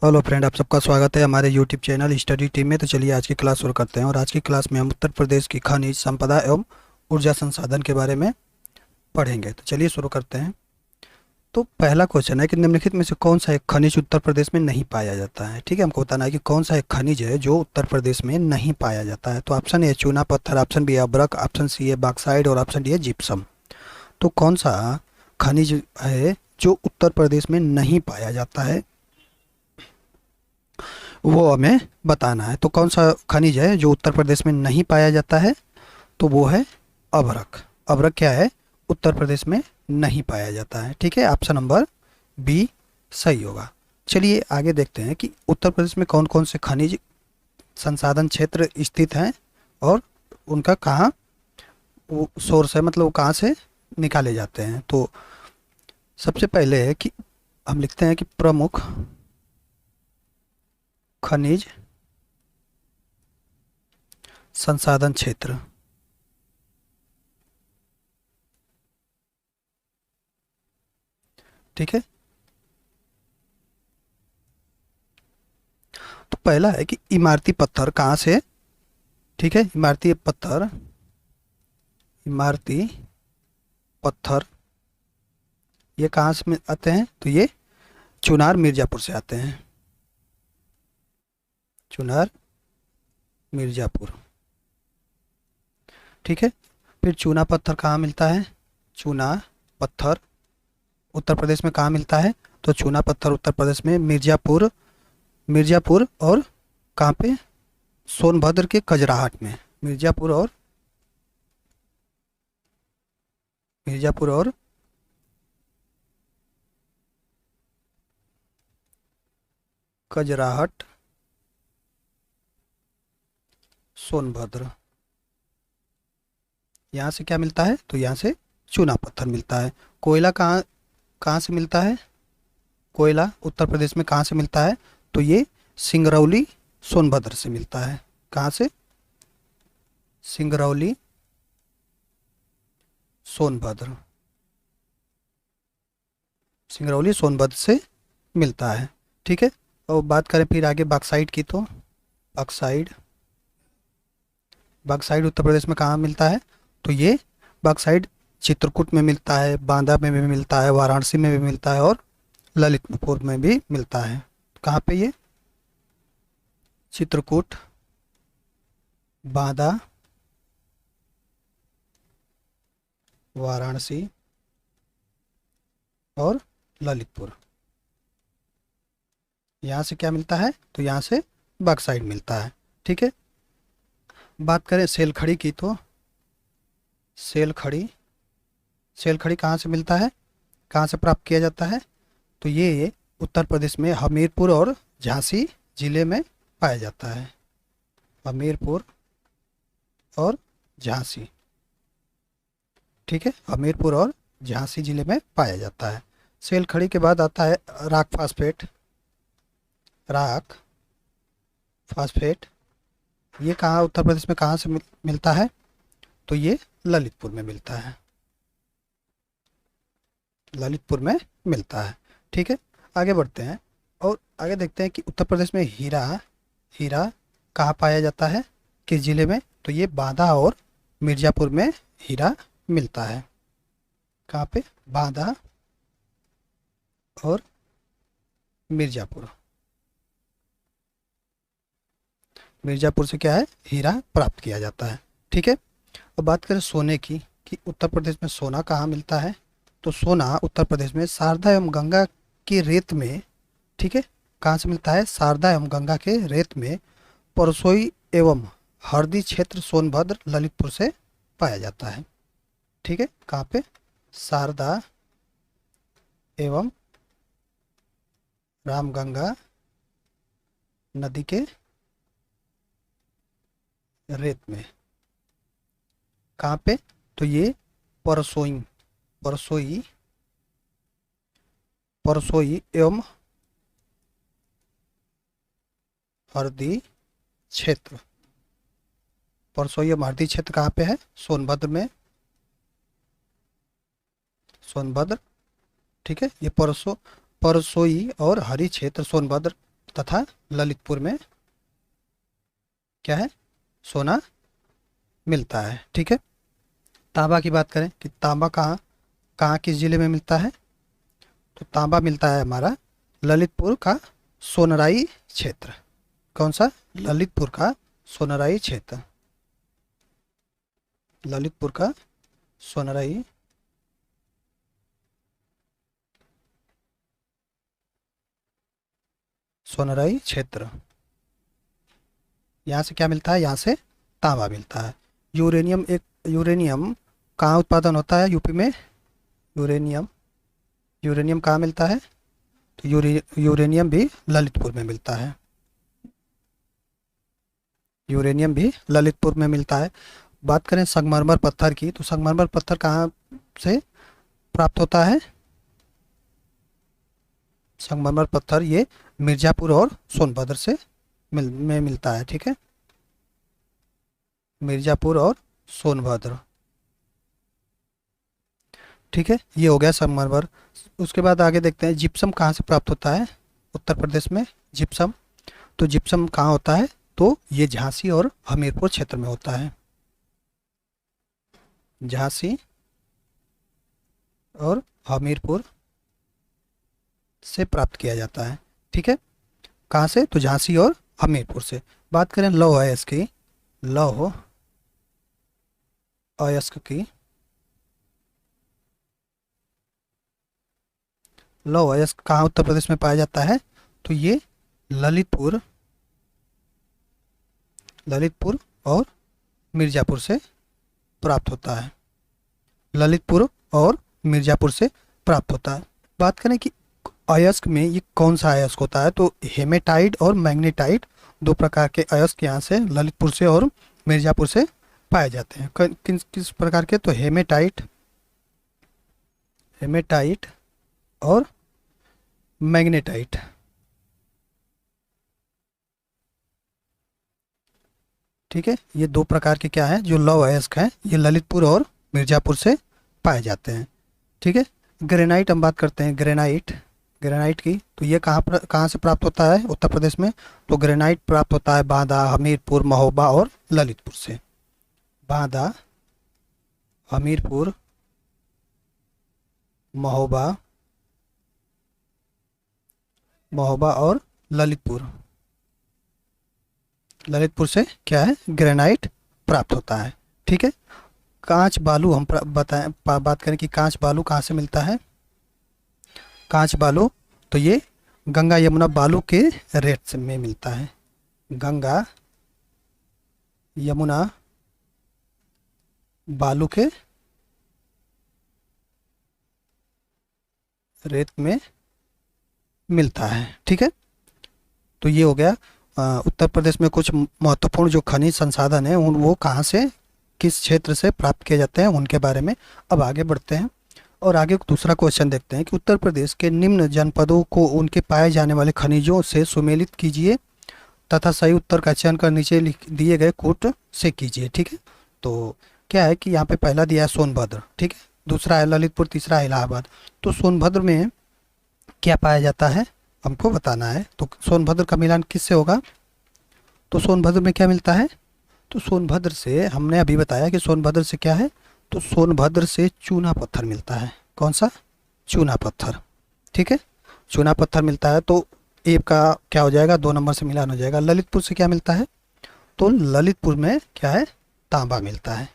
Hello friend, आप सबका स्वागत है हमारे यूट्यूब चैनल स्टडी टीम में। तो चलिए आज की क्लास शुरू करते हैं। और आज की क्लास में हम उत्तर प्रदेश की खनिज संपदा एवं ऊर्जा संसाधन के बारे में पढ़ेंगे। तो चलिए शुरू करते हैं। तो पहला क्वेश्चन है कि निम्नलिखित में से कौन सा एक खनिज उत्तर प्रदेश में नहीं पाया जाता है। ठीक है, हमको बताना है कि कौन सा एक खनिज है जो उत्तर प्रदेश में नहीं पाया जाता है। तो ऑप्शन ए चूना पत्थर, ऑप्शन बी अब्रक, ऑप्शन सी है बॉक्साइट और ऑप्शन डी है जिप्सम। तो कौन सा खनिज है जो उत्तर प्रदेश में नहीं पाया जाता है, वो हमें बताना है। तो कौन सा खनिज है जो उत्तर प्रदेश में नहीं पाया जाता है, तो वो है अभ्रक। अभ्रक क्या है, उत्तर प्रदेश में नहीं पाया जाता है। ठीक है, ऑप्शन नंबर बी सही होगा। चलिए आगे देखते हैं कि उत्तर प्रदेश में कौन कौन से खनिज संसाधन क्षेत्र स्थित हैं और उनका कहाँ वो सोर्स है, मतलब वो कहाँ से निकाले जाते हैं। तो सबसे पहले है कि हम लिखते हैं कि प्रमुख खनिज संसाधन क्षेत्र। ठीक है, तो पहला है कि इमारती पत्थर कहाँ से। ठीक है, इमारती पत्थर ये कहाँ से आते हैं, तो ये चुनार मिर्जापुर से आते हैं। चुनार मिर्जापुर। ठीक है, फिर चूना पत्थर कहाँ मिलता है। चूना पत्थर उत्तर प्रदेश में कहाँ मिलता है, तो चूना पत्थर उत्तर प्रदेश में मिर्जापुर। मिर्जापुर और कहाँ पे, सोनभद्र के कजराहट में। मिर्जापुर और कजराहट, सोनभद्र। यहाँ से क्या मिलता है, तो यहाँ से चूना पत्थर मिलता है। कोयला कहाँ कहाँ से मिलता है, कोयला उत्तर प्रदेश में कहाँ से मिलता है, तो ये सिंगरौली सोनभद्र से मिलता है। कहाँ से, सिंगरौली सोनभद्र। सिंगरौली सोनभद्र से मिलता है। ठीक है, और बात करें फिर आगे बॉक्साइट की, तो बॉक्साइट बॉक्साइट उत्तर प्रदेश में कहाँ मिलता है, तो ये बॉक्साइट चित्रकूट में मिलता है, बांदा में भी मिलता है, वाराणसी में भी मिलता है और ललितपुर में भी मिलता है। कहाँ पे ये, चित्रकूट, बांदा, वाराणसी और ललितपुर। यहाँ से क्या मिलता है, तो यहाँ से बॉक्साइट मिलता है। ठीक है, बात करें सेलखड़ी की, तो सेलखड़ी सेलखड़ी कहाँ से मिलता है, कहाँ से प्राप्त किया जाता है, तो ये उत्तर प्रदेश में हमीरपुर और झांसी जिले में पाया जाता है। हमीरपुर और झांसी। ठीक है, हमीरपुर और झांसी जिले में पाया जाता है। सेलखड़ी के बाद आता है राक फास्फेट। राक फास्फेट ये कहाँ उत्तर प्रदेश में कहाँ से मिलता है, तो ये ललितपुर में मिलता है। ललितपुर में मिलता है। ठीक है, आगे बढ़ते हैं और आगे देखते हैं कि उत्तर प्रदेश में हीरा हीरा कहाँ पाया जाता है, किस जिले में, तो ये बांदा और मिर्जापुर में हीरा मिलता है। कहाँ पे, बांदा और मिर्जापुर। मिर्जापुर से क्या है, हीरा प्राप्त किया जाता है। ठीक है, अब बात करें सोने की कि उत्तर प्रदेश में सोना कहाँ मिलता है, तो सोना उत्तर प्रदेश में शारदा एवं गंगा की रेत में। ठीक है, कहाँ से मिलता है, शारदा एवं गंगा के रेत में, परसोई एवं हरदी क्षेत्र सोनभद्र ललितपुर से पाया जाता है। ठीक है, कहाँ पे, शारदा एवं रामगंगा नदी के रेत में। कहाँ पे, तो ये परसोई परसोई परसोई एवं हरदी क्षेत्र। परसोई एवं हरदी क्षेत्र कहाँ पे है, सोनभद्र में, सोनभद्र। ठीक है, ये परसोई और हरी क्षेत्र सोनभद्र तथा ललितपुर में क्या है, सोना मिलता है। ठीक है, तांबा की बात करें कि तांबा कहाँ कहाँ किस जिले में मिलता है, तो तांबा मिलता है हमारा ललितपुर का सोनराई क्षेत्र। कौन सा, ललितपुर का सोनराई क्षेत्र, ललितपुर का सोनराई सोनराई क्षेत्र। यहाँ से क्या मिलता है, यहाँ से तांबा मिलता है। यूरेनियम कहाँ उत्पादन होता है, यूपी में। यूरेनियम कहाँ मिलता है, तो यूरेनियम भी ललितपुर में मिलता है। यूरेनियम भी ललितपुर में मिलता है। बात करें संगमरमर पत्थर की, तो संगमरमर पत्थर कहाँ से प्राप्त होता है, संगमरमर पत्थर ये मिर्जापुर और सोनभद्र से मिलता है। ठीक है, मिर्जापुर और सोनभद्र। ठीक है, ये हो गया संगमरमर। उसके बाद आगे देखते हैं जिप्सम कहाँ से प्राप्त होता है, उत्तर प्रदेश में जिप्सम। तो जिप्सम कहाँ होता है, तो ये झांसी और हमीरपुर क्षेत्र में होता है, झांसी और हमीरपुर से प्राप्त किया जाता है। ठीक है, कहाँ से, तो झांसी और हमीरपुर से। बात करें लौह अयस्क की, लौह अयस्क की, लौह अयस्क कहाँ उत्तर प्रदेश में पाया जाता है, तो ये ललितपुर और मिर्ज़ापुर से प्राप्त होता है, ललितपुर और मिर्ज़ापुर से प्राप्त होता है। बात करें कि अयस्क में ये कौन सा अयस्क होता है, तो हेमेटाइट और मैग्नेटाइट दो प्रकार के अयस्क यहाँ से ललितपुर से और मिर्ज़ापुर से पाए जाते हैं। किस प्रकार के, तो हेमेटाइट और मैग्नेटाइट। ठीक है, ये दो प्रकार के क्या है, जो लौह अयस्क हैं, ये ललितपुर और मिर्ज़ापुर से पाए जाते हैं। ठीक है, ग्रेनाइट हम बात करते हैं, ग्रेनाइट की, तो ये कहाँ से प्राप्त होता है उत्तर प्रदेश में, तो ग्रेनाइट प्राप्त होता है बांदा, हमीरपुर, महोबा और ललितपुर से। बांदा, हमीरपुर, महोबा और ललितपुर से क्या है, ग्रेनाइट प्राप्त होता है। ठीक है, कांच बालू हम बात करें कि कांच बालू कहाँ से मिलता है, कांच बालू, तो ये गंगा यमुना बालू के रेत में मिलता है, गंगा यमुना बालू के रेत में मिलता है। ठीक है, तो ये हो गया उत्तर प्रदेश में कुछ महत्वपूर्ण जो खनिज संसाधन है उन वो कहाँ से किस क्षेत्र से प्राप्त किए जाते हैं उनके बारे में अब आगे बढ़ते हैं। और आगे दूसरा क्वेश्चन देखते हैं कि उत्तर प्रदेश के निम्न जनपदों को उनके पाए जाने वाले खनिजों से सुमेलित कीजिए तथा सही उत्तर का चयन कर नीचे दिए गए कूट से कीजिए। ठीक है, तो क्या है कि यहाँ पे पहला दिया है सोनभद्र, ठीक है, दूसरा है ललितपुर, तीसरा है इलाहाबाद। तो सोनभद्र में क्या पाया जाता है हमको बताना है। तो सोनभद्र का मिलान किससे होगा, तो सोनभद्र में क्या मिलता है, तो सोनभद्र से हमने अभी बताया कि सोनभद्र से क्या है, तो सोनभद्र से चूना पत्थर मिलता है। कौन सा, चूना पत्थर। ठीक है, चूना पत्थर मिलता है, तो ए का क्या हो जाएगा, 2 नंबर से मिलान हो जाएगा। ललितपुर से क्या मिलता है, तो ललितपुर में क्या है, तांबा मिलता है।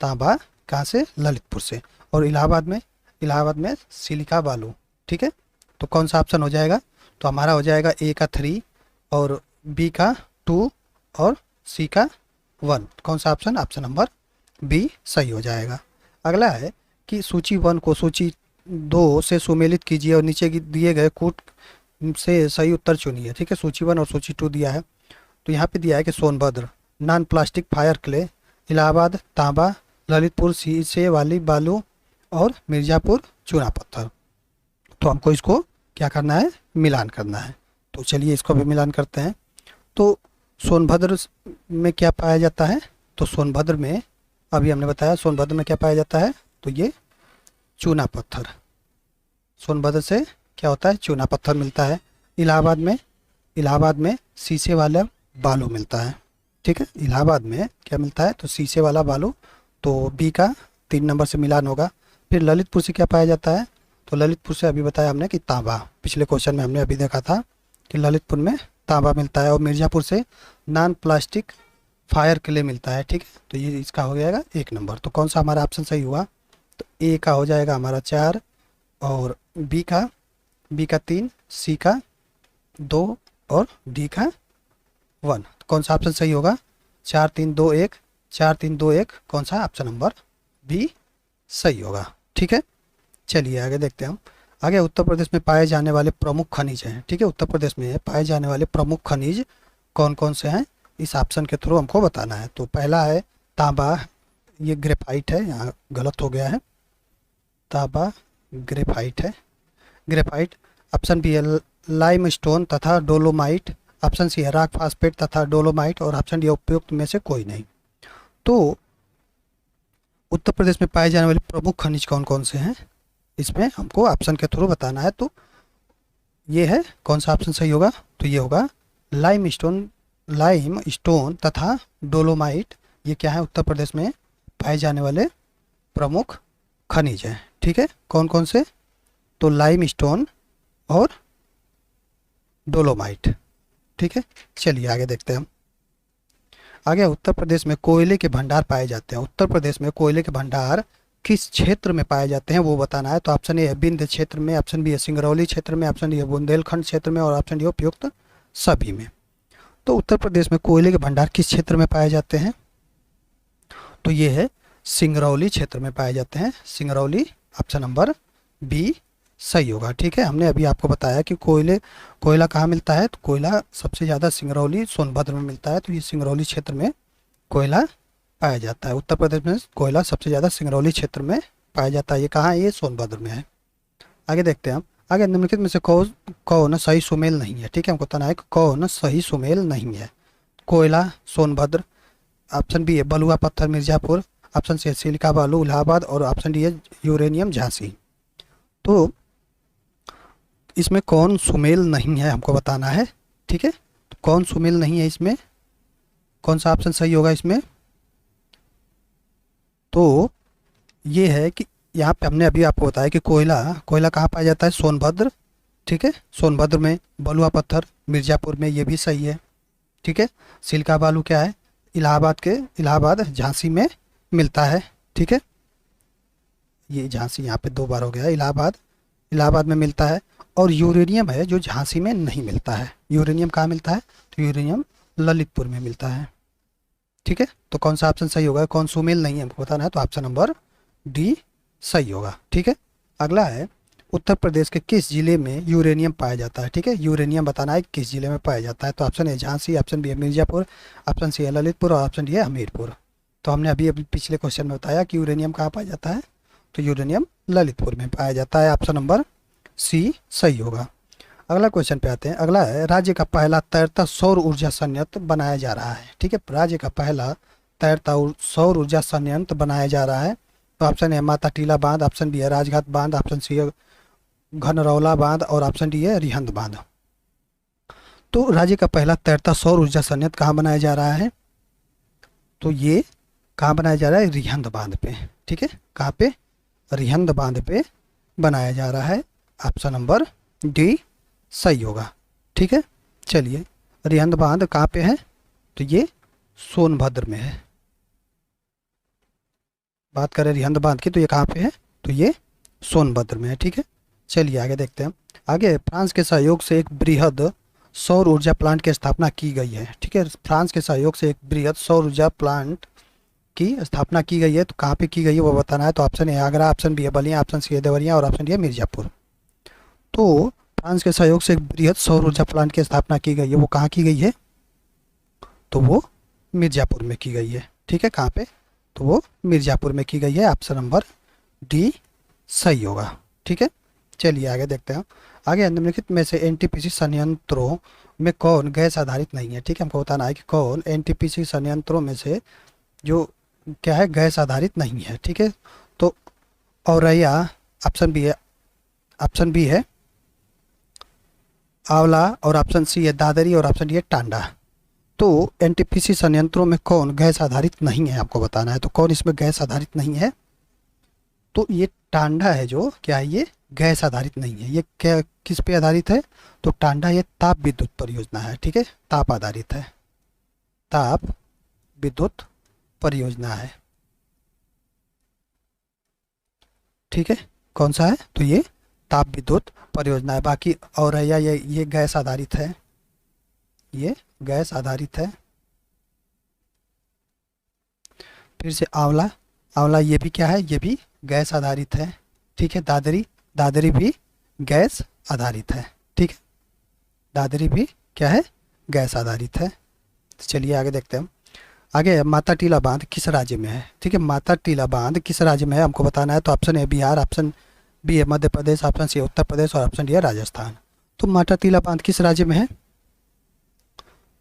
तांबा कहाँ से, ललितपुर से। और इलाहाबाद में सिलिका बालू। ठीक है, तो कौन सा ऑप्शन हो जाएगा, तो हमारा हो जाएगा ए का 3 और बी का 2 और सी का 1। कौन सा ऑप्शन नंबर बी सही हो जाएगा। अगला है कि सूची 1 को सूची 2 से सुमेलित कीजिए और नीचे दिए गए कूट से सही उत्तर चुनिए। ठीक है, सूची 1 और सूची 2 दिया है, तो यहाँ पे दिया है कि Sonbhadra non plastic fire clay, Allahabad तांबा, ललितपुर शीशे वाली बालू और मिर्ज़ापुर चूना पत्थर। तो हमको इसको क्या करना है, मिलान करना है। तो चलिए इसको भी मिलान करते हैं। तो सोनभद्र में क्या पाया जाता है, तो सोनभद्र में अभी हमने बताया सोनभद्र में क्या पाया जाता है, तो ये चूना पत्थर। सोनभद्र से क्या होता है, चूना पत्थर मिलता है। इलाहाबाद में इलाहाबाद में शीशे वाला बालू मिलता है। ठीक है, इलाहाबाद में क्या मिलता है, तो शीशे वाला बालू। तो बी का 3 नंबर से मिलान होगा। फिर ललितपुर से क्या पाया जाता है, तो ललितपुर से अभी बताया हमने कि तांबा, पिछले क्वेश्चन में हमने अभी देखा था कि ललितपुर में तांबा मिलता है। और मिर्ज़ापुर से नॉन प्लास्टिक फायर क्ले मिलता है। ठीक है, तो ये इसका हो जाएगा 1 नंबर। तो कौन सा हमारा ऑप्शन सही हुआ, तो ए का हो जाएगा हमारा 4, और बी का 3, सी का 2 और डी का 1। कौन सा ऑप्शन सही होगा, 4 3 2 1, 4 3 2 1, कौन सा ऑप्शन नंबर बी सही होगा। ठीक है, चलिए आगे देखते हैं हम। आगे उत्तर प्रदेश में पाए जाने वाले प्रमुख खनिज हैं। ठीक है, उत्तर प्रदेश में पाए जाने वाले प्रमुख खनिज कौन कौन से हैं, इस ऑप्शन के थ्रू हमको बताना है। तो पहला है तांबा, ये ग्रेफाइट है, यहाँ गलत हो गया है, तांबा ग्रेफाइट है, ग्रेफाइट। ऑप्शन बी है लाइम स्टोन तथा डोलोमाइट। ऑप्शन सी है रॉक फास्फेट तथा डोलोमाइट, और ऑप्शन डी उपयुक्त में से कोई नहीं। तो उत्तर प्रदेश में पाए जाने वाले प्रमुख खनिज कौन कौन से हैं, इसमें हमको ऑप्शन के थ्रू बताना है। तो ये है, कौन सा ऑप्शन सही होगा, तो ये होगा लाइम स्टोन तथा डोलोमाइट। ये क्या है, उत्तर प्रदेश में पाए जाने वाले प्रमुख खनिज हैं। ठीक है, कौन कौन से, तो लाइम स्टोन और डोलोमाइट। ठीक है, चलिए आगे देखते हैं हम। आगे उत्तर प्रदेश में कोयले के भंडार पाए जाते हैं। उत्तर प्रदेश में कोयले के भंडार किस क्षेत्र में पाए जाते हैं वो बताना है। तो ऑप्शन ए है विंध्य क्षेत्र में, ऑप्शन बी है सिंगरौली क्षेत्र में, ऑप्शन डी है बुंदेलखंड क्षेत्र में, और ऑप्शन डी उपयुक्त सभी में। तो उत्तर प्रदेश में कोयले के भंडार किस क्षेत्र में पाए जाते हैं, तो ये है सिंगरौली क्षेत्र में पाए जाते हैं। सिंगरौली, ऑप्शन नंबर बी सही होगा। ठीक है, हमने अभी आपको बताया कि कोयला कहाँ मिलता है, तो कोयला सबसे ज़्यादा सिंगरौली सोनभद्र में मिलता है। तो ये सिंगरौली क्षेत्र में कोयला पाया जाता है। उत्तर प्रदेश में कोयला सबसे ज़्यादा सिंगरौली क्षेत्र में पाया जाता है। ये कहाँ है, ये सोनभद्र में है। आगे देखते हैं हम। आगे निम्नलिखित में से कौन सही सुमेल नहीं है। ठीक है, हमको बताना है कि कौन सही सुमेल नहीं है। कोयला सोनभद्र, ऑप्शन बी है बलुआ पत्थर मिर्ज़ापुर, ऑप्शन सी है सिलिका बालू इलाहाबाद, और ऑप्शन डी है यूरेनियम झांसी। तो इसमें कौन सुमेल नहीं है हमको बताना है। ठीक है, तो कौन सुमेल नहीं है इसमें, कौन सा ऑप्शन सही होगा इसमें, तो ये है कि यहाँ पे हमने अभी आपको बताया कि कोयला कहाँ पाया जाता है, सोनभद्र। ठीक है, सोनभद्र में, बलुआ पत्थर मिर्ज़ापुर में, ये भी सही है। ठीक है, सिलिका बालू क्या है, इलाहाबाद झांसी में मिलता है। ठीक है, ये झांसी यहाँ पे 2 बार हो गया, इलाहाबाद में मिलता है। और यूरेनियम है जो झांसी में नहीं मिलता है। यूरेनियम कहाँ मिलता है, तो यूरेनियम ललितपुर में मिलता है। ठीक है, तो कौन सा ऑप्शन सही होगा, कौन सुमेल नहीं है हमको बताना है, तो ऑप्शन नंबर डी सही होगा। ठीक है, अगला है उत्तर प्रदेश के किस जिले में यूरेनियम पाया जाता है। ठीक है, यूरेनियम बताना है किस जिले में पाया जाता है। तो option A Jhansi, option B है मिर्ज़ापुर, ऑप्शन सी है ललितपुर, और ऑप्शन डी है हमीरपुर। तो हमने अभी पिछले क्वेश्चन में बताया कि यूरेनियम कहाँ पाया जाता है, तो यूरेनियम ललितपुर में पाया जाता है। ऑप्शन नंबर सी सही होगा। अगला क्वेश्चन पे आते हैं। अगला है राज्य का पहला तैरता सौर ऊर्जा संयंत्र बनाया जा रहा है। ठीक है, राज्य का पहला तैरता सौर ऊर्जा संयंत्र बनाया जा रहा है। तो ऑप्शन ए माता टीला बांध, ऑप्शन बी है राजघाट बांध, ऑप्शन सी है घनरौला बांध, और ऑप्शन डी है रिहंद बांध। तो राज्य का पहला तैरता सौर ऊर्जा संयंत्र कहाँ बनाया जा रहा है, तो ये कहाँ बनाया जा रहा है, रिहंद बांध पे। ठीक है, कहाँ पे, रिहंद बांध पे बनाया जा रहा है। ऑप्शन नंबर डी सही होगा। ठीक है, चलिए रिहंद बांध कहाँ पे है, तो ये सोनभद्र में है। बात करें रिहंद बांध की, तो ये कहाँ पे है, तो ये सोनभद्र में है। ठीक है, चलिए आगे देखते हैं। आगे फ्रांस के सहयोग से एक बृहद सौर ऊर्जा प्लांट की स्थापना की गई है। ठीक है, फ्रांस के सहयोग से एक बृहद सौर ऊर्जा प्लांट की स्थापना की गई है। तो कहाँ पे की गई है वो बताना है। तो option A Agra, option B है बलिया, ऑप्शन सी है देवरिया, और ऑप्शन डी है मिर्ज़ापुर। तो फ्रांस के सहयोग से एक बृहद सौर ऊर्जा प्लांट की स्थापना की गई है, वो कहाँ की गई है, तो वो मिर्ज़ापुर में की गई है। ठीक है, कहाँ पे, तो वो मिर्ज़ापुर में की गई है। ऑप्शन नंबर डी सही होगा। ठीक है, चलिए आगे देखते हैं। आगे निम्नलिखित में से एनटीपीसी संयंत्रों में कौन गैस आधारित नहीं है। ठीक है, हमको बताना है कि कौन एनटीपीसी संयंत्रों में से जो क्या है, गैस आधारित नहीं है। ठीक है, तो औरैया, ऑप्शन बी है आंवला और ऑप्शन सी है दादरी और ऑप्शन डी है टांडा। तो एनटीपीसी संयंत्रों में कौन गैस आधारित नहीं है, आपको बताना है। तो कौन इसमें गैस आधारित नहीं है? तो ये टांडा है जो क्या है, ये गैस आधारित नहीं है। ये क्या किस पे आधारित है? तो टांडा ये ताप विद्युत परियोजना है, ठीक है, ताप आधारित है, ताप विद्युत परियोजना है, ठीक है। कौन सा है? तो ये ताप विद्युत परियोजना है। बाकी और है या ये गैस आधारित है, ये गैस आधारित है। फिर से आंवला, आंवला ये भी क्या है, ये भी गैस आधारित है, ठीक है। दादरी, दादरी भी गैस आधारित है, ठीक है। दादरी भी क्या है, गैस आधारित है। तो चलिए आगे देखते हैं हम। आगे माता टीला बांध किस राज्य में है, ठीक है। माता टीला बांध किस राज्य में है हमको बताना है। तो option A Bihar, option B है मध्य प्रदेश, ऑप्शन सी है उत्तर प्रदेश और ऑप्शन डी है राजस्थान। तो माता टीला बांध किस राज्य में है?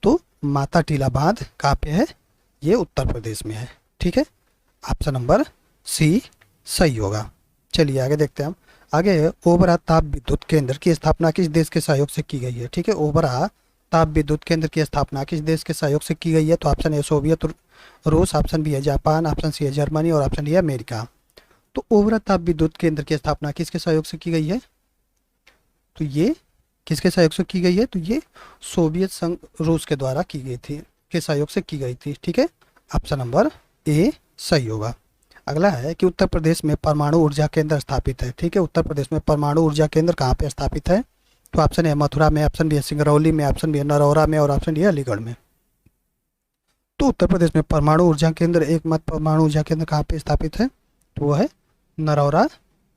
तो माता टीला बांध कहाँ पे है? ये उत्तर प्रदेश में है, ठीक है। ऑप्शन नंबर सी सही होगा। चलिए आगे देखते हैं हम। आगे ओबरा ताप विद्युत केंद्र की स्थापना किस देश के सहयोग से की गई है, ठीक है। ओबरा ताप विद्युत केंद्र की स्थापना किस देश के सहयोग से की गई है? तो ऑप्शन ए सोवियत रूस, ऑप्शन बी है जापान, ऑप्शन सी है जर्मनी और ऑप्शन डी है अमेरिका। तो ओबरा ताप विद्युत केंद्र की स्थापना किसके सहयोग से की गई है? तो ये किसके सहयोग से की गई है? तो ये सोवियत संघ रूस के द्वारा की गई थी, के सहयोग से की गई थी, ठीक है। ऑप्शन नंबर ए सही होगा। अगला है कि उत्तर प्रदेश में परमाणु ऊर्जा केंद्र स्थापित है, ठीक है। उत्तर प्रदेश में परमाणु ऊर्जा केंद्र कहाँ पे स्थापित है? तो ऑप्शन ए मथुरा में, ऑप्शन बी है सिंगरौली में, ऑप्शन बी है नरौरा में और ऑप्शन डी है अलीगढ़ में। तो उत्तर प्रदेश में परमाणु ऊर्जा केंद्र, एकमात्र परमाणु ऊर्जा केंद्र कहाँ पे स्थापित है? तो वो है नरौरा,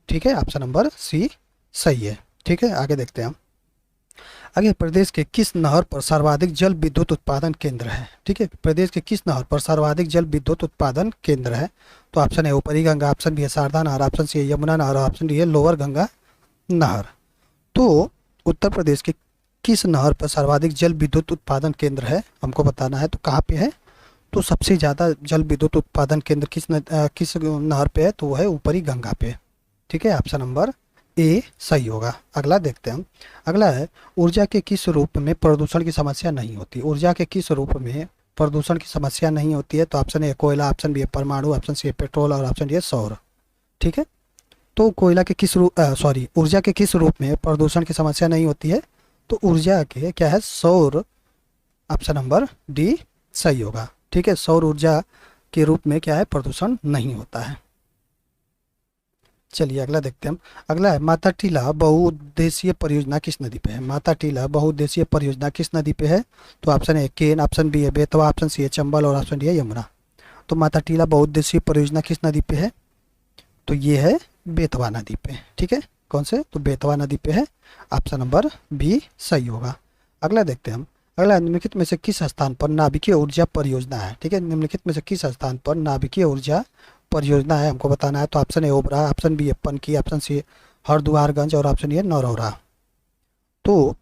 ठीक है। ऑप्शन नंबर सी सही है, ठीक है। आगे देखते हैं हम। आगे प्रदेश के किस नहर पर सर्वाधिक जल विद्युत उत्पादन केंद्र है, ठीक है। प्रदेश के किस नहर पर सर्वाधिक जल विद्युत उत्पादन केंद्र है? तो ऑप्शन है ऊपरी गंगा, ऑप्शन बी है शारदा नहर, ऑप्शन सी है यमुना नहर और ऑप्शन डी है लोअर गंगा नहर। तो उत्तर प्रदेश के किस नहर पर सर्वाधिक जल विद्युत उत्पादन केंद्र है हमको बताना है। तो कहाँ पे है? तो सबसे ज़्यादा जल विद्युत उत्पादन केंद्र किस नहर पे है? तो वो है ऊपरी गंगा पे, ठीक है। ऑप्शन नंबर ए सही होगा। अगला देखते हैं हम। अगला है ऊर्जा के किस रूप में प्रदूषण की समस्या नहीं होती? ऊर्जा के किस रूप में प्रदूषण की समस्या नहीं होती है? तो ऑप्शन ए कोयला, ऑप्शन बी है परमाणु, ऑप्शन सी है पेट्रोल और ऑप्शन डी है सौर, ठीक है। तो कोयला के किस रूप ऊर्जा के किस रूप में प्रदूषण की समस्या नहीं होती है? तो ऊर्जा के क्या है, सौर। ऑप्शन नंबर डी सही होगा, ठीक है। सौर ऊर्जा के रूप में क्या है, प्रदूषण नहीं होता है। चलिए अगला देखते हैं हम। अगला है माता टीला बहुउद्देशीय परियोजना किस नदी पे है? माता टीला बहुउद्देशीय परियोजना किस नदी पे है? तो option A Ken, option B है बेतवा, ऑप्शन सी है चंबल और ऑप्शन डी है यमुना। तो माता टीला बहुउद्देशीय परियोजना किस नदी पे है? तो ये है बेतवा नदी पे, ठीक है। कौन से? तो बेतवा नदी पे है। ऑप्शन नंबर बी सही होगा। अगला देखते हैं हम। अगला निम्नलिखित में से किस स्थान पर नाभिकीय ऊर्जा परियोजना है, ठीक है। निम्नलिखित में से किस स्थान पर नाभिकीय ऊर्जा परियोजना है हमको बताना है। तो option A Obra, option B है पनकी, ऑप्शन सी हरद्वारगंज और ऑप्शन ए नरौरा। तो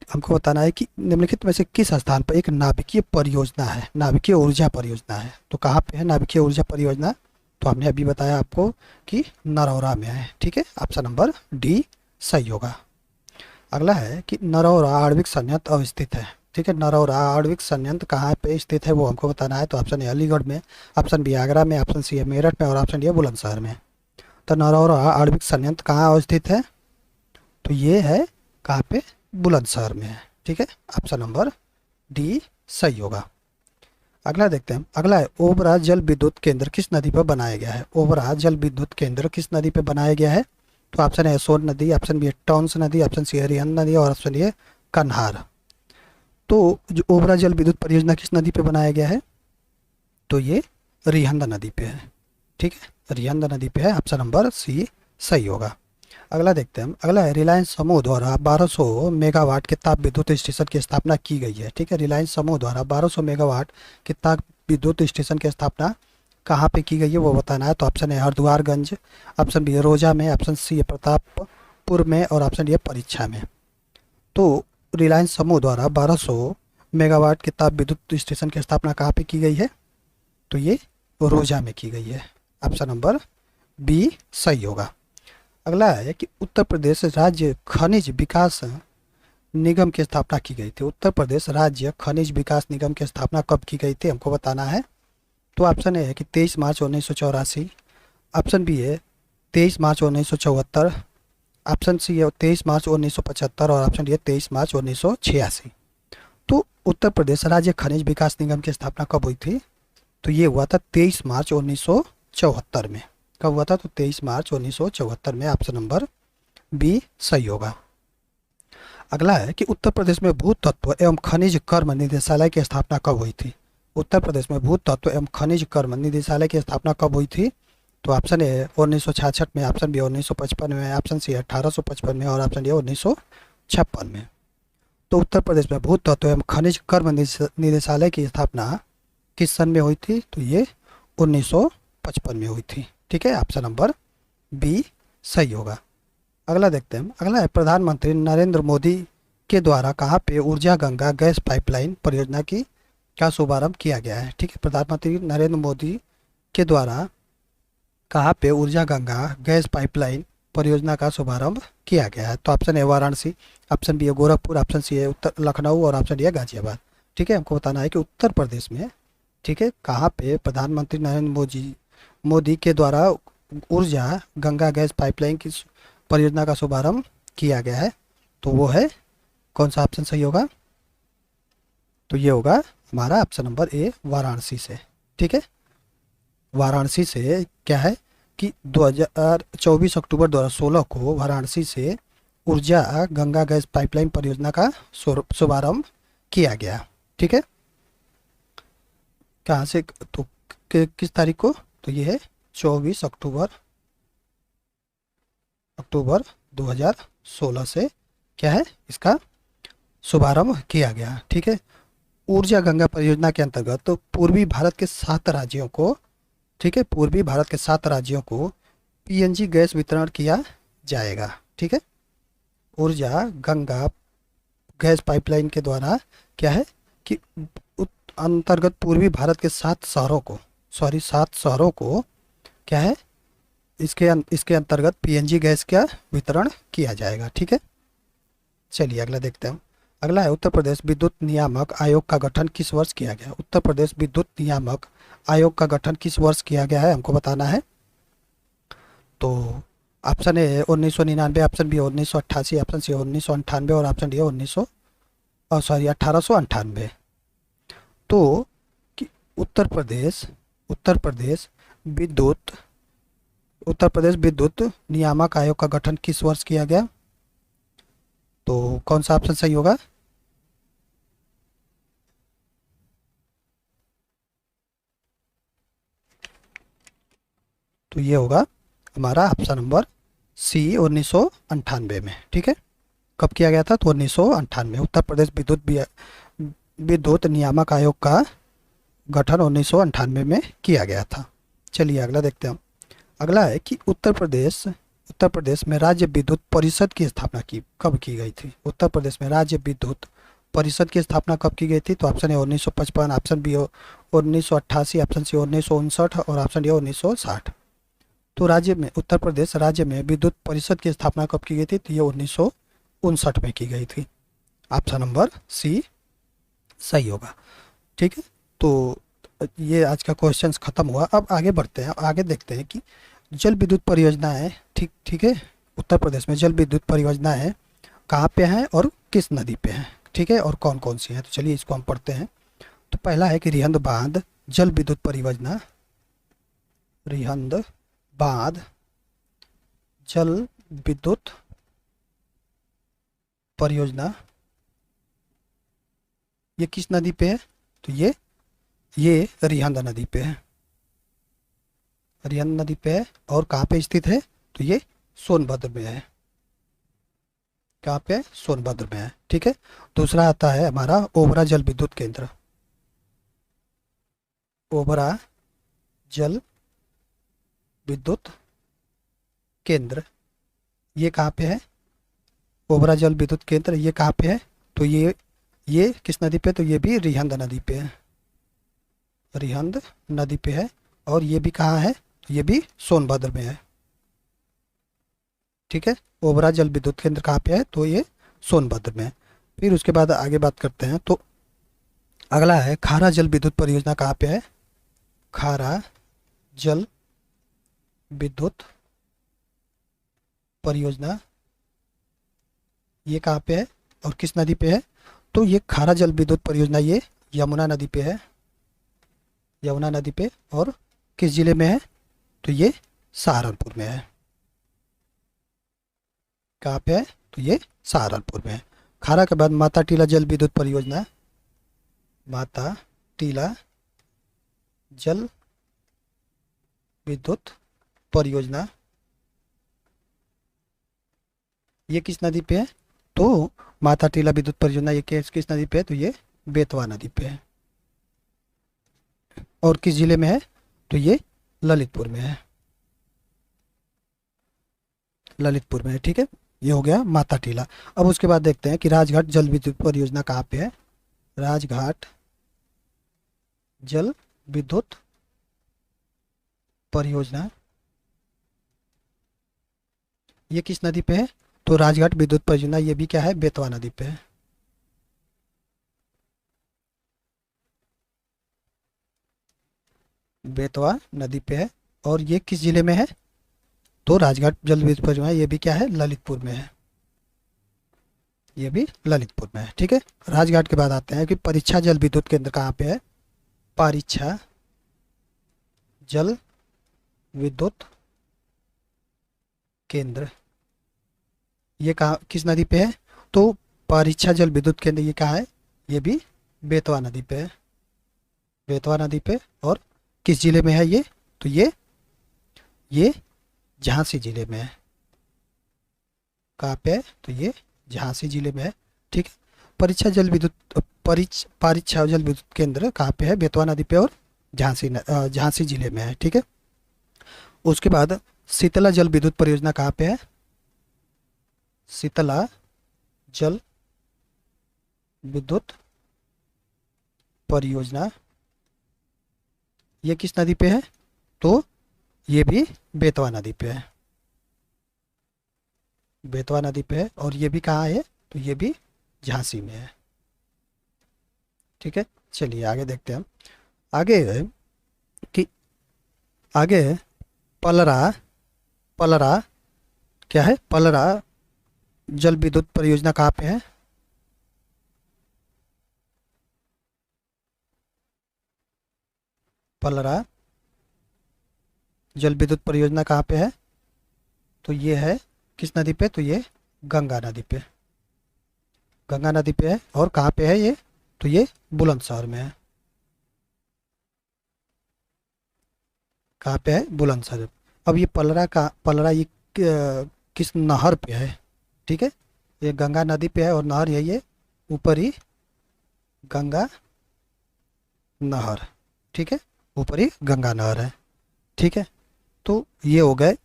हमको बताना है कि निम्नलिखित में से किस स्थान पर एक नाभिकीय परियोजना है, नाभिकीय ऊर्जा परियोजना है। तो कहाँ पे है नाभिकीय ऊर्जा परियोजना? तो हमने अभी बताया आपको कि नरौरा में है, ठीक है। ऑप्शन नंबर डी सही होगा। अगला है कि नरौरा आणविक संयंत्र अवस्थित है, ठीक है। नरौरा आणविक संयंत्र कहाँ पे स्थित है वो हमको बताना है। तो ऑप्शन ए अलीगढ़ में, ऑप्शन बी आगरा में, ऑप्शन सी है मेरठ में और ऑप्शन डी है बुलंदशहर में। तो नरौरा आणविक संयंत्र कहाँ अवस्थित है? तो ये है कहाँ पे, बुलंदशहर में है, ठीक है। ऑप्शन नंबर डी सही होगा। अगला देखते हैं। अगला है ओबरा जल विद्युत केंद्र किस नदी पर बनाया गया है? ओबरा जल विद्युत केंद्र किस नदी पर बनाया गया है? तो ऑप्शन है सोन नदी, ऑप्शन बी है टॉन्स नदी, ऑप्शन सी है रिहंद नदी और ऑप्शन डी है कन्हार। तो जो ओबरा जल विद्युत परियोजना किस नदी पे बनाया गया है? तो ये रिहंद नदी पे है, ठीक है। रिहंद नदी पे है। ऑप्शन नंबर सी सही होगा। अगला देखते हैं हम। अगला है रिलायंस समूह द्वारा 1200 मेगावाट के ताप विद्युत स्टेशन की स्थापना की गई है, ठीक है। रिलायंस समूह द्वारा 1200 मेगावाट के ताप विद्युत स्टेशन की स्थापना कहाँ पे की गई है वो बताना है। तो ऑप्शन है हरद्वारगंज, ऑप्शन बी है रोजा में, ऑप्शन सी है प्रतापपुर में और ऑप्शन डी है परीक्षा में। तो रिलायंस समूह द्वारा 1200 मेगावाट के ताप विद्युत स्टेशन की स्थापना कहाँ पे की गई है? तो ये रोजा में की गई है। ऑप्शन नंबर बी सही होगा। अगला है कि उत्तर प्रदेश राज्य खनिज विकास निगम की स्थापना की गई थी? उत्तर प्रदेश राज्य खनिज विकास निगम की स्थापना कब की गई थी, हमको बताना है। तो ऑप्शन ए है कि 23 मार्च 1984, ऑप्शन बी है 23 मार्च 1974, ऑप्शन सी है 23 मार्च 1975 और ऑप्शन डी है 23 मार्च 1986। तो उत्तर प्रदेश राज्य खनिज विकास निगम की स्थापना कब हुई थी? तो ये हुआ था 23 मार्च 1974 में। कब हुआ था? तो 23 मार्च 1974 में। ऑप्शन नंबर बी सही होगा। अगला है कि उत्तर प्रदेश में भू तत्व एवं खनिज कर्म निदेशालय की स्थापना कब हुई थी? उत्तर प्रदेश में भू तत्व एवं खनिज कर्म निदेशालय की स्थापना कब हुई थी? तो ऑप्शन ए 1966 में, ऑप्शन बी 1955 में, ऑप्शन सी 1855 में और ऑप्शन डी 1956 में। तो उत्तर प्रदेश में भू तत्व एवं खनिज कर्म निदेशालय की स्थापना किस सन में हुई थी? तो ये 1955 में हुई थी। ठीक है, ऑप्शन नंबर बी सही होगा। अगला देखते हैं। अगला है प्रधानमंत्री नरेंद्र मोदी के द्वारा कहाँ पे ऊर्जा गंगा गैस पाइपलाइन परियोजना की का शुभारंभ किया गया है? ठीक है, प्रधानमंत्री नरेंद्र मोदी के द्वारा कहाँ पे ऊर्जा गंगा गैस पाइपलाइन परियोजना का शुभारंभ किया गया है? तो option A Varanasi, option B है गोरखपुर, ऑप्शन सी है उत्तर लखनऊ और ऑप्शन डी है गाजियाबाद। ठीक है, हमको बताना है कि उत्तर प्रदेश में, ठीक है, कहाँ पे प्रधानमंत्री नरेंद्र मोदी के द्वारा ऊर्जा गंगा गैस पाइपलाइन की परियोजना का शुभारंभ किया गया है? तो वो है कौन सा ऑप्शन सही होगा? तो ये होगा हमारा ऑप्शन नंबर ए वाराणसी से। ठीक है, वाराणसी से क्या है कि 24 अक्टूबर 2016 को वाराणसी से ऊर्जा गंगा गैस पाइपलाइन परियोजना का शुभारंभ किया गया। ठीक है, कहाँ से? तो किस तारीख को? तो ये है 24 अक्टूबर 2016 से क्या है इसका शुभारंभ किया गया। ठीक है, ऊर्जा गंगा परियोजना के अंतर्गत तो पूर्वी भारत के 7 राज्यों को, ठीक है, पूर्वी भारत के 7 राज्यों को पीएनजी गैस वितरण किया जाएगा। ठीक है, ऊर्जा गंगा गैस पाइपलाइन के द्वारा क्या है कि अंतर्गत पूर्वी भारत के 7 शहरों को, 7 शहरों को क्या है इसके अंतर्गत पीएनजी गैस का वितरण किया जाएगा। ठीक है, चलिए अगला देखते हैं। अगला है उत्तर प्रदेश विद्युत नियामक आयोग का गठन किस वर्ष किया गया? उत्तर प्रदेश विद्युत नियामक आयोग का गठन किस वर्ष किया गया है, हमको बताना है। तो option A 1999, option B 1988, option C 1998 और ऑप्शन डी 1898। तो कि उत्तर प्रदेश विद्युत नियामक आयोग का गठन किस वर्ष किया गया? तो कौन सा ऑप्शन सही होगा? तो ये होगा हमारा ऑप्शन नंबर सी 1998 में। ठीक है, कब किया गया था? तो 1998। उत्तर प्रदेश विद्युत नियामक आयोग का गठन 1998 में किया गया था। चलिए अगला देखते हैं। अगला है कि उत्तर प्रदेश में राज्य विद्युत परिषद की स्थापना कब की गई थी? उत्तर प्रदेश में राज्य विद्युत परिषद की स्थापना कब की गई थी? तो option A 1955, option B 1988, option C 1959 और ऑप्शन डी 1960। तो उत्तर प्रदेश राज्य में विद्युत परिषद की स्थापना कब की गई थी? तो ये 1959 में की गई थी। ऑप्शन नंबर सी सही होगा। ठीक है, तो ये आज का क्वेश्चंस खत्म हुआ। अब आगे बढ़ते हैं, आगे देखते हैं कि जल विद्युत परियोजनाएं, ठीक है, उत्तर प्रदेश में जल विद्युत परियोजनाएं कहाँ पे हैं और किस नदी पे हैं? ठीक है, और कौन कौन सी हैं? तो चलिए इसको हम पढ़ते हैं। तो पहला है कि रिहंद बांध जल विद्युत परियोजना, रिहंद बांध जल विद्युत परियोजना, ये किस नदी पे है? तो ये रिहंद नदी पे है, रिहंद नदी पे है। और कहाँ पे स्थित है? तो ये सोनभद्र में है। कहाँ पे? सोनभद्र में है। ठीक है, दूसरा आता है हमारा ओबरा जल विद्युत केंद्र, ओबरा जल विद्युत केंद्र, ये कहाँ पे है? ओबरा जल विद्युत केंद्र ये कहाँ पे है? तो ये किस नदी पे? तो ये भी रिहंद नदी पे है, रिहंद नदी पे है। और ये भी कहाँ है? ये भी सोनभद्र में है। ठीक है, ओबरा जल विद्युत केंद्र कहाँ पे है? तो ये सोनभद्र में है। फिर उसके बाद आगे बात करते हैं। तो अगला है खारा जल विद्युत परियोजना कहाँ पे है? खारा जल विद्युत परियोजना ये कहाँ पे है और किस नदी पे है? तो ये खारा जल विद्युत परियोजना ये यमुना नदी पे है, यमुना नदी पे। और किस जिले में है? तो ये सहारनपुर में है। कहाँ पे है? तो ये सहारनपुर में है। खारा के बाद माता टीला जल विद्युत परियोजना, माता टीला जल विद्युत परियोजना ये किस नदी पे है? तो माता टीला विद्युत परियोजना ये किस नदी पे है? तो ये बेतवा नदी पे है। और किस जिले में है? तो ये ललितपुर में है, ललितपुर में है। ठीक है, ये हो गया माता टीला। अब उसके बाद देखते हैं कि राजघाट जल विद्युत परियोजना कहाँ पे है? राजघाट जल विद्युत परियोजना ये किस नदी पे है? तो राजघाट विद्युत परियोजना ये भी क्या है? बेतवा नदी पे है। बेतवा नदी पे है। और ये किस जिले में है? तो राजघाट जल विद्युत परियोजना ये भी क्या है? ललितपुर में है, ये भी ललितपुर में है। ठीक है, राजघाट के बाद आते हैं कि परीक्षा जल विद्युत केंद्र कहाँ पे है? परीक्षा जल विद्युत केंद्र ये कहाँ किस नदी पे है? तो परीक्षा जल विद्युत केंद्र ये कहाँ है? ये भी बेतवा नदी पे है, बेतवा नदी पे। और किस जिले में है ये? तो ये झांसी जिले में है। कहाँ पे है? तो ये झांसी जिले में है। ठीक है, परीक्षा जल विद्युत परीक्षा जल विद्युत केंद्र कहाँ पे है? बेतवा नदी पे और झांसी जिले में है। ठीक है, उसके बाद शीतला जल विद्युत परियोजना कहाँ पे है? शीतला जल विद्युत परियोजना ये किस नदी पे है? तो ये भी बेतवा नदी पे है, बेतवा नदी पे है। और ये भी कहाँ है? तो ये भी झांसी में है। ठीक है, चलिए आगे देखते हैं हम। आगे है कि आगे है पलरा, पलरा क्या है? पलरा जल विद्युत परियोजना कहाँ पे है? पलरा जल विद्युत परियोजना कहाँ पे है? तो ये है किस नदी पे? तो ये गंगा नदी पे, गंगा नदी पे है। और कहाँ पे है ये? तो ये बुलंदशहर में है। कहाँ पे है? बुलंदशहर। अब ये पलरा ये किस नहर पे है? ठीक है, ये गंगा नदी पे है और नहर यही है, ऊपर ही गंगा नहर। ठीक है, ऊपर ही गंगा नहर है। ठीक है, तो ये हो गए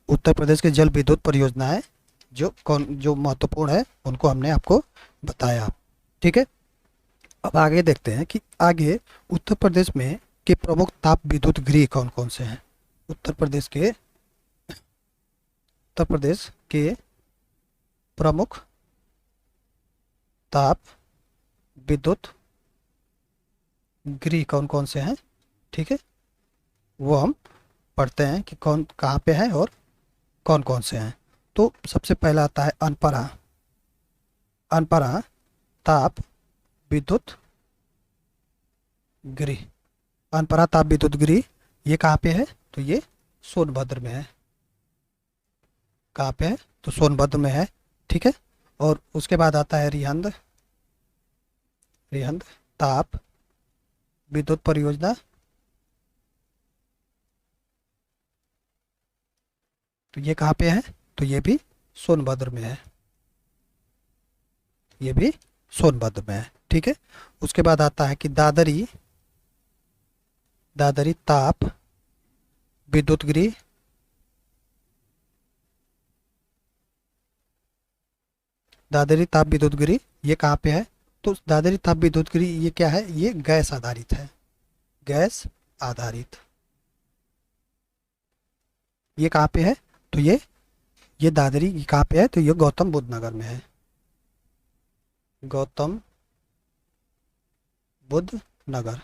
उत्तर प्रदेश के जल विद्युत परियोजनाएं जो महत्वपूर्ण है उनको हमने आपको बताया। ठीक है, अब आगे देखते हैं कि आगे उत्तर प्रदेश में के प्रमुख ताप विद्युत गृह कौन कौन से हैं? उत्तर प्रदेश के प्रमुख ताप विद्युत गृह कौन कौन से हैं? ठीक है, वो हम पढ़ते हैं कि कौन कहाँ पे है और कौन कौन से हैं। तो सबसे पहला आता है अनपरा, अनपरा ताप विद्युत गृह। अनपरा ताप विद्युत गृह ये कहाँ पे है? तो ये सोनभद्र में है। कहाँ पे है? तो सोनभद्र में है। ठीक है, और उसके बाद आता है रिहंद, रिहंद ताप विद्युत परियोजना। तो ये कहाँ पे है? तो ये भी सोनभद्र में है, ये भी सोनभद्र में है। ठीक है, उसके बाद आता है कि दादरी, दादरी ताप विद्युत गृह। दादरी ताप विद्युत गृह ये कहाँ पे है? तो दादरी ताप विद्युत गृह ये क्या है? ये गैस आधारित है, गैस आधारित। ये कहाँ पे है? तो ये दादरी कहाँ पे है? तो ये गौतम बुद्ध नगर में है। गौतम बुद्ध नगर,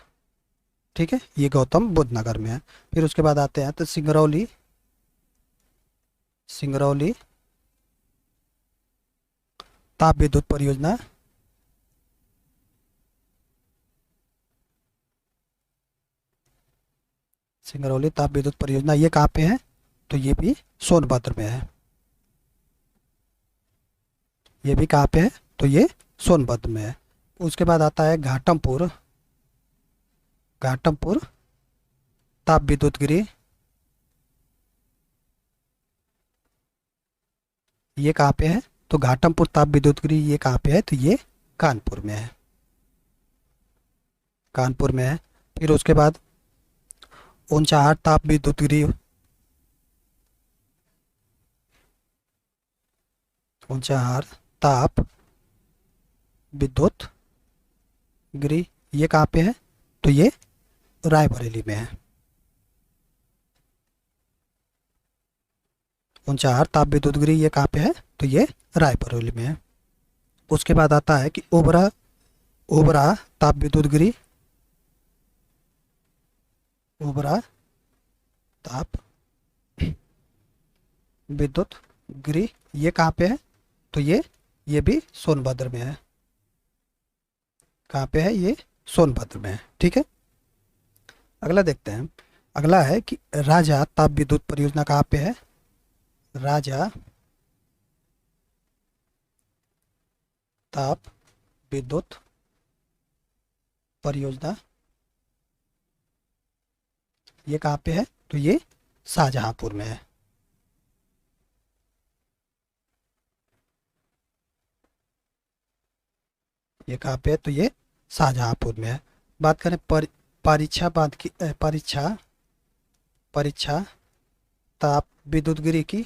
ठीक है, ये गौतम बुद्ध नगर में है। फिर उसके बाद आते हैं तो सिंगरौली, सिंगरौली ताप विद्युत परियोजना, सिंगरौली ताप विद्युत परियोजना ये कहाँ पे है, तो ये भी सोनभद्र में है। ये भी कहाँ पे है, तो ये सोनभद्र में है। उसके बाद आता है घाटमपुर, घाटमपुर ताप विद्युत गृह, ये कहाँ पे है, तो घाटमपुर ताप विद्युत गृह ये कहाँ पे है, तो ये कानपुर में है, कानपुर में है। फिर उसके बाद ऊंचाहार ताप विद्युत गृह, ऊंचाहार ताप विद्युत गृह ये कहाँ पे है, तो ये रायबरेली में है। ऊंचाहार ताप विद्युत गृह ये कहाँ पे है, तो ये रायबरेली में है। उसके बाद आता है कि ओबरा, ओबरा ताप विद्युत गृह, ओबरा ताप विद्युत गृह ये कहाँ पे है, तो ये भी सोनभद्र में है। कहाँ पे है, ये सोनभद्र में है, ठीक है। अगला देखते हैं, अगला है कि राजा ताप विद्युत परियोजना कहाँ पे है, राजा ताप विद्युत परियोजना ये कहाँ पे है, तो ये शाहजहांपुर में है। ये कहाँ पे है, तो ये शाहजहांपुर में है। बात करें परीक्षा बांध की, परीक्षा, परीक्षा ताप विद्युत गृह की,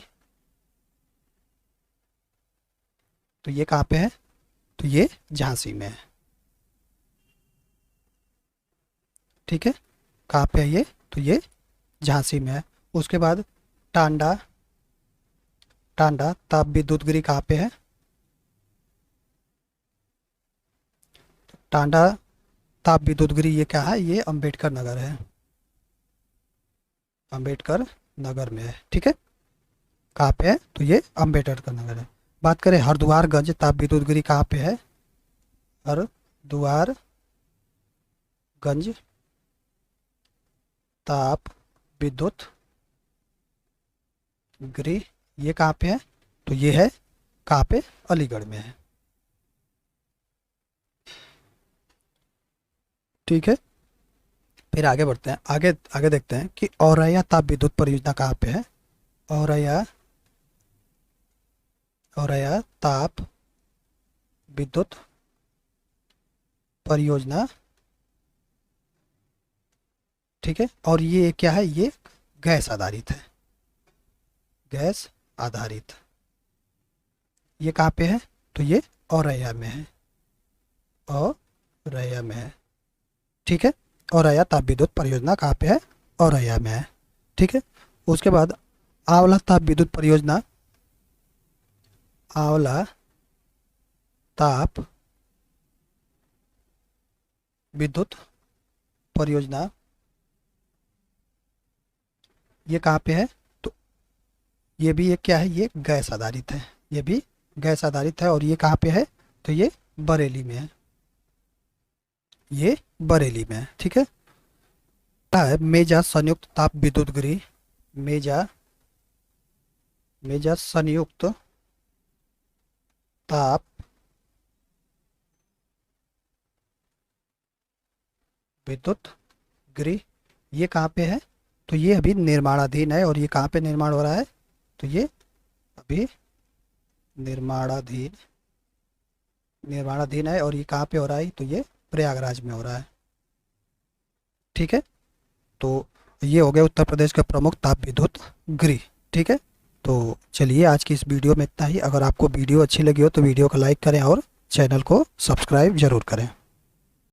तो ये कहाँ पे है, तो ये झांसी में है, ठीक है। कहाँ पे है ये, तो ये झांसी में है। उसके बाद टांडा, टांडा ताप विद्युत गृह कहाँ पे है, टांडा ताप विद्युत गृह ये क्या है, ये अंबेडकर नगर है, अंबेडकर नगर में है, ठीक है। कहाँ पे है, तो ये अंबेडकर नगर है। बात करें हरिद्वारगंज ताप विद्युत गृह कहाँ पे है, हरिद्वारगंज ताप विद्युत गृह ये कहाँ पे है, तो ये है कहाँ पे, अलीगढ़ में है, ठीक है। फिर आगे बढ़ते हैं, आगे आगे देखते हैं कि औरैया ताप विद्युत परियोजना कहाँ पे है, औरैया, औरैया ताप विद्युत परियोजना, ठीक है। और ये क्या है, ये गैस आधारित है, गैस आधारित, ये कहाँ पे है, तो ये औरैया में है, औरैया में है, ठीक है। औरैया ताप विद्युत परियोजना कहाँ पे है, औरैया में है, ठीक है। उसके बाद आंवला ताप विद्युत परियोजना, आंवला ताप विद्युत परियोजना ये कहाँ पे है, तो ये भी, ये क्या है, ये गैस आधारित है, ये भी गैस आधारित है। और ये कहाँ पे है, तो ये बरेली में है, ये बरेली में है, ठीक है। है मेजा संयुक्त ताप विद्युत गृह, मेजा, मेजा संयुक्त ताप विद्युत गृह ये कहाँ पे है, तो ये अभी निर्माणाधीन है। और ये कहाँ पे निर्माण हो रहा है, तो ये अभी निर्माणाधीन, निर्माणाधीन है। और ये कहाँ पे हो रहा है, तो ये प्रयागराज में हो रहा है, ठीक है। तो ये हो गया उत्तर प्रदेश के प्रमुख ताप विद्युत गृह, ठीक है। तो चलिए आज की इस वीडियो में इतना ही। अगर आपको वीडियो अच्छी लगी हो तो वीडियो को लाइक करें और चैनल को सब्सक्राइब जरूर करें।